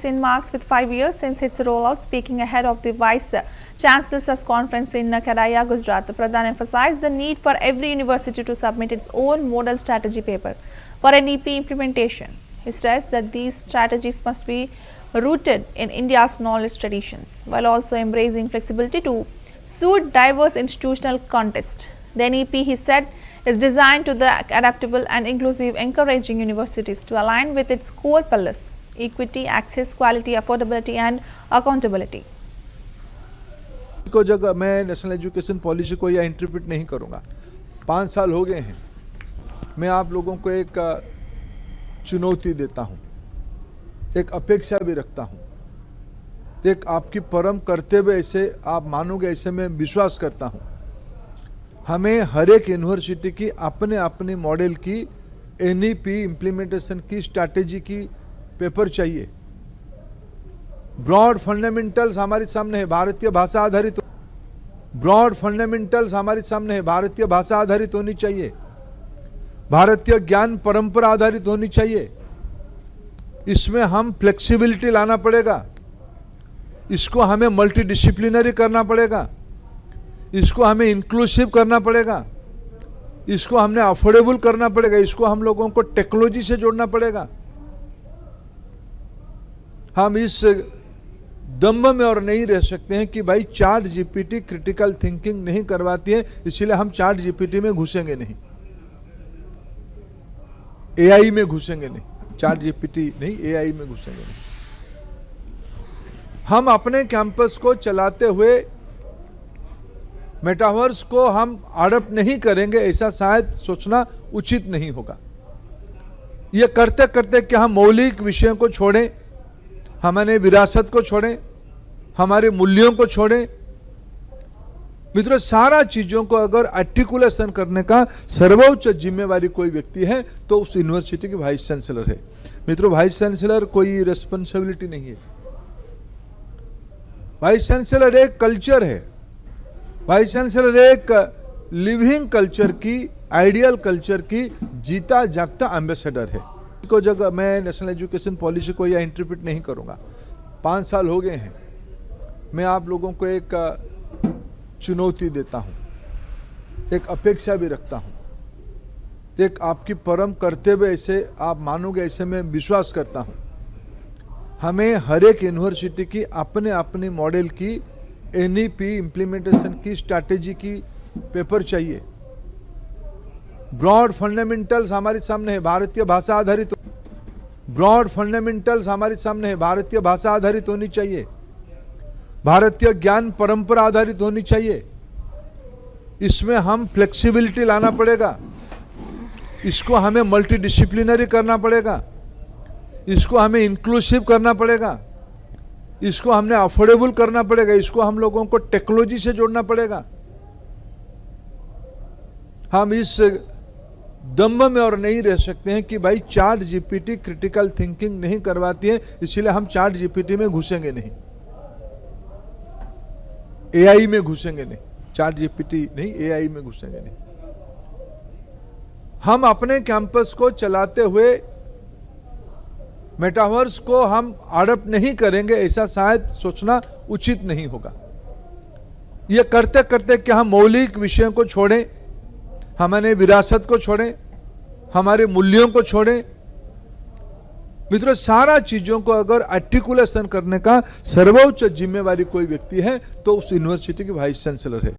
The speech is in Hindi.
in marks with 5 years since its rollout. Speaking ahead of the Vice Chancellor's conference in Kerala, Gujarat, the Pradhan emphasized the need for every university to submit its own model strategy paper for NEP implementation. He stressed that these strategies must be rooted in India's knowledge traditions, while also embracing flexibility to suit diverse institutional context. The NEP, he said, is designed to be adaptable and inclusive, encouraging universities to align with its core pillars: equity, access, quality, affordability and accountability. को जगह मैं नेशनल एजुकेशन पॉलिसी को या इंटरप्रेट नहीं करूंगा। 5 साल हो गए हैं। मैं आप लोगों को एक चुनौती देता हूं, एक अपेक्षा भी रखता हूं, एक आपकी परम कर्तव्य ऐसे आप मानोगे ऐसे मैं विश्वास करता हूं। हमें हर एक यूनिवर्सिटी की अपने अपने मॉडल की एनईपी इम्प्लीमेंटेशन की स्ट्रैटेजी की पेपर चाहिए। ब्रॉड फंडामेंटल्स हमारे सामने है, भारतीय भाषा आधारित। ब्रॉड फंडामेंटल्स हमारे सामने है, भारतीय भाषा आधारित होनी चाहिए, भारतीय ज्ञान परंपरा आधारित होनी चाहिए। इसमें हम फ्लेक्सिबिलिटी लाना पड़ेगा, इसको हमें मल्टी डिसिप्लिनरी करना पड़ेगा, इसको हमें इंक्लूसिव करना पड़ेगा, इसको हमने अफोर्डेबल करना पड़ेगा, इसको हम लोगों को टेक्नोलॉजी से जोड़ना पड़ेगा। हम इस दम्भ में और नहीं रह सकते हैं कि भाई चैट जीपीटी क्रिटिकल थिंकिंग नहीं करवाती है, इसलिए हम चैट जीपीटी में घुसेंगे नहीं, एआई में घुसेंगे नहीं, चैट जीपीटी नहीं एआई में घुसेंगे नहीं। हम अपने कैंपस को चलाते हुए मेटावर्स को हम अडॉप्ट नहीं करेंगे, ऐसा शायद सोचना उचित नहीं होगा। यह करते करते क्या हम मौलिक विषयों को छोड़ें, हमारे विरासत को छोड़ें, हमारे मूल्यों को छोड़ें। मित्रों, सारा चीजों को अगर आर्टिकुलेशन करने का सर्वोच्च जिम्मेवारी कोई व्यक्ति है तो उस यूनिवर्सिटी की वाइस चांसलर है। मित्रों, वाइस चांसलर कोई रेस्पॉन्सिबिलिटी नहीं है। वाइस चांसलर एक कल्चर है, वाइस चांसलर एक लिविंग कल्चर की, आइडियल कल्चर की जीता जागता एम्बेसडर है। को जगह मैं नेशनल एजुकेशन पॉलिसी को या इंटरप्रेट नहीं करूंगा। 5 साल हो गए हैं। मैं आप लोगों को एक चुनौती देता हूं, एक अपेक्षा भी रखता हूं, एक आपकी परम कर्तव्य ऐसे आप मानोगे ऐसे मैं विश्वास करता हूं। हमें हर एक यूनिवर्सिटी की अपने अपने मॉडल की एनईपी इम्प्लीमेंटेशन की स्ट्रैटेजी की पेपर चाहिए। ब्रॉड फंडामेंटल्स हमारे सामने है, भारतीय भाषा आधारित। ब्रॉड फंडामेंटल्स हमारे सामने है, भारतीय भाषा आधारित होनी चाहिए, भारतीय ज्ञान परंपरा आधारित होनी चाहिए। इसमें हम फ्लेक्सिबिलिटी लाना पड़ेगा, इसको हमें मल्टी डिसिप्लिनरी करना पड़ेगा, इसको हमें इंक्लूसिव करना पड़ेगा, इसको हमने अफोर्डेबल करना पड़ेगा, इसको हम लोगों को टेक्नोलॉजी से जोड़ना पड़ेगा। हम इस दम्भ में और नहीं रह सकते हैं कि भाई चैट जीपीटी क्रिटिकल थिंकिंग नहीं करवाती है, इसलिए हम चैट जीपीटी में घुसेंगे नहीं, एआई में घुसेंगे नहीं, चैट जीपीटी नहीं एआई में घुसेंगे नहीं। हम अपने कैंपस को चलाते हुए मेटावर्स को हम अडॉप्ट नहीं करेंगे, ऐसा शायद सोचना उचित नहीं होगा। यह करते करते क्या हम मौलिक विषयों को छोड़ें, हमारे विरासत को छोड़ें, हमारे मूल्यों को छोड़ें। मित्रों, सारा चीजों को अगर आर्टिकुलेशन करने का सर्वोच्च जिम्मेवारी कोई व्यक्ति है तो उस यूनिवर्सिटी की वाइस चांसलर है।